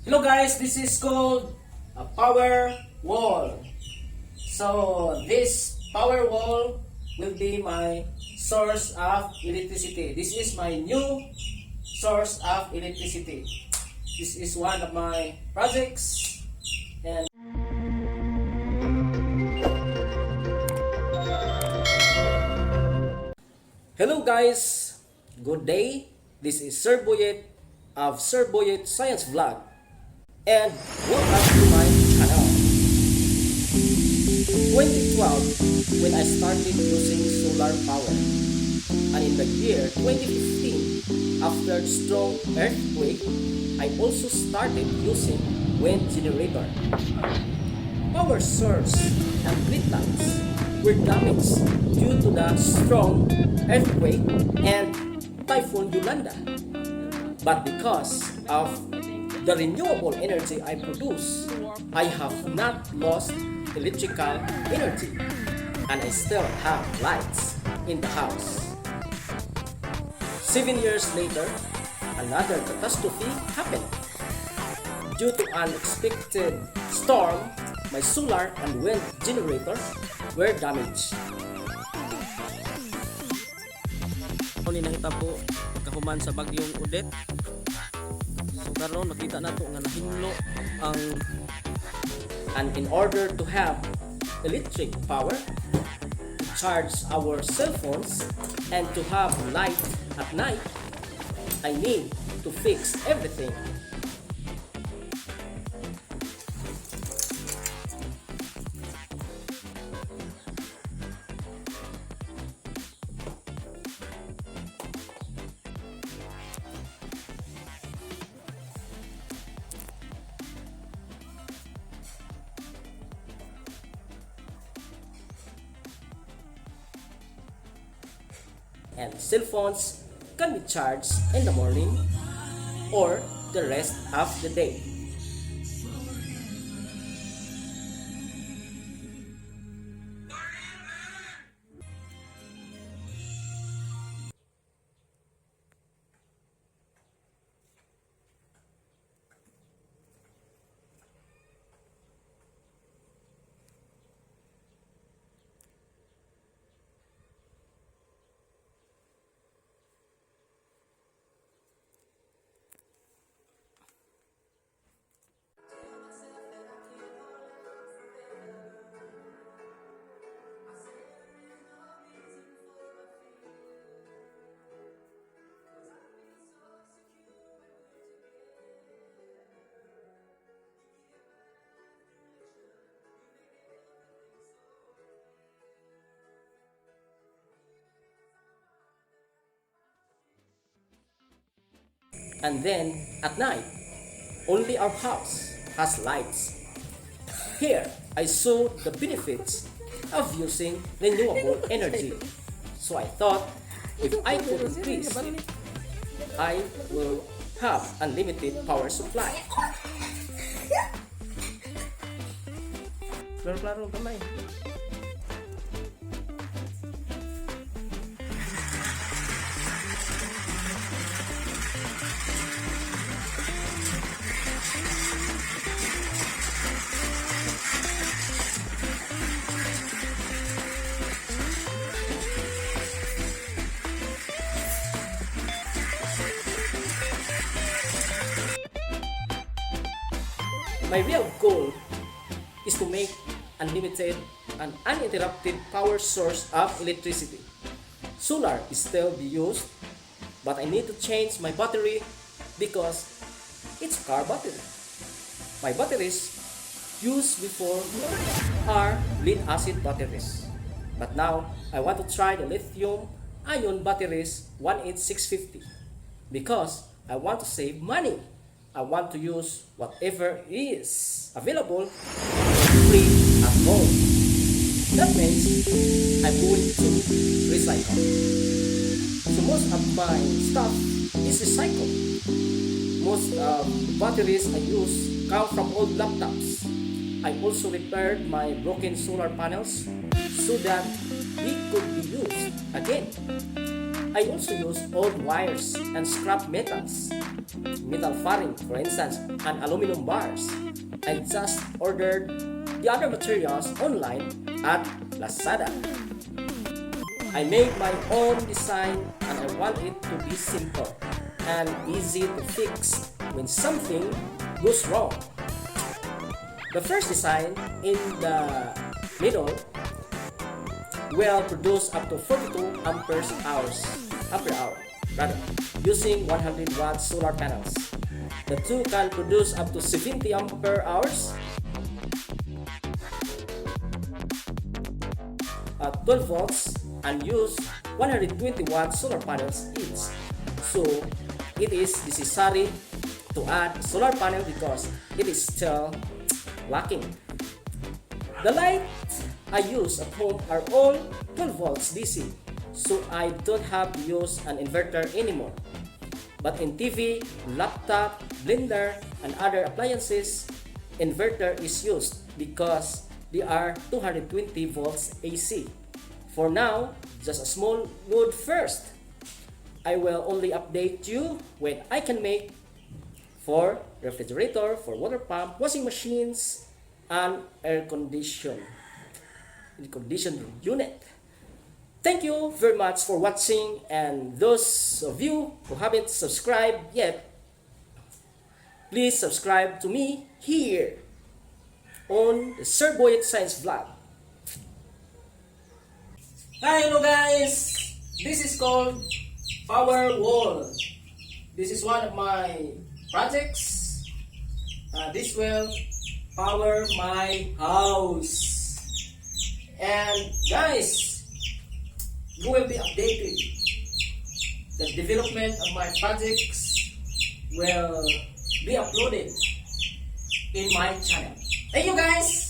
Hello guys, this is called a power wall. So this power wall will be my source of electricity. This is my new source of electricity. This is one of my projects. And hello guys, good day. This is Sir Boyet of Sir Boyet Science Vlog. And welcome to my channel. 2012 when I started using solar power, and in the year 2015 after the strong earthquake I also started using wind generator. Power source and grid lines were damaged due to the strong earthquake and Typhoon Yolanda, but because of the renewable energy I produce, I have not lost electrical energy, and I still have lights in the house. 7 years later, another catastrophe happened. Due to unexpected storm, my solar and wind generator were damaged. Ninangita po kahuman sa bagyong Udet. So karon makita nato nga nahimlo ang And in order to have electric power, to charge our cell phones, and to have light at night, I need to fix everything. And cell phones can be charged in the morning or the rest of the day. And then at night, only our house has lights. Here, I saw the benefits of using renewable energy. So I thought if I could increase, I will have unlimited power supply. klaro-klaro gamay. My real goal is to make unlimited and uninterrupted power source of electricity. Solar is still be used, but I need to change my battery because it's a car battery. My batteries used before are lead acid batteries, but now I want to try the lithium ion batteries 18650 because I want to save money. I want to use whatever is available free at home. That means I'm going to recycle. So most of my stuff is recycled. Most of the batteries I use come from old laptops. I also repaired my broken solar panels so that it could be used again. I also use old wires and scrap metals, metal fairing for instance, and aluminum bars. I just ordered the other materials online at Lazada. I made my own design and I want it to be simple and easy to fix when something goes wrong. The first design in the middle will produce up to 42 ampere hour rather, using 100 watt solar panels. The two can produce up to 70 ampere hours at 12 volts and use 120 watt solar panels each. So it is necessary to add solar panel because it is still lacking. The lights I use at home are all 12 volts DC, so I don't have to use an inverter anymore. But in TV, laptop, blender, and other appliances, inverter is used because they are 220 volts AC. For now, just a small load first. I will only update you when I can make for refrigerator, for water pump, washing machines, and air conditioning unit. Thank you very much for watching, and those of you who haven't subscribed yet, please subscribe to me here on the Sir Boyet Science Vlog. Hi, hello guys! This is called Power Wall. This is one of my projects. This will power my house. And guys, you will be updated. The development of my projects will be uploaded in my channel. Thank you guys!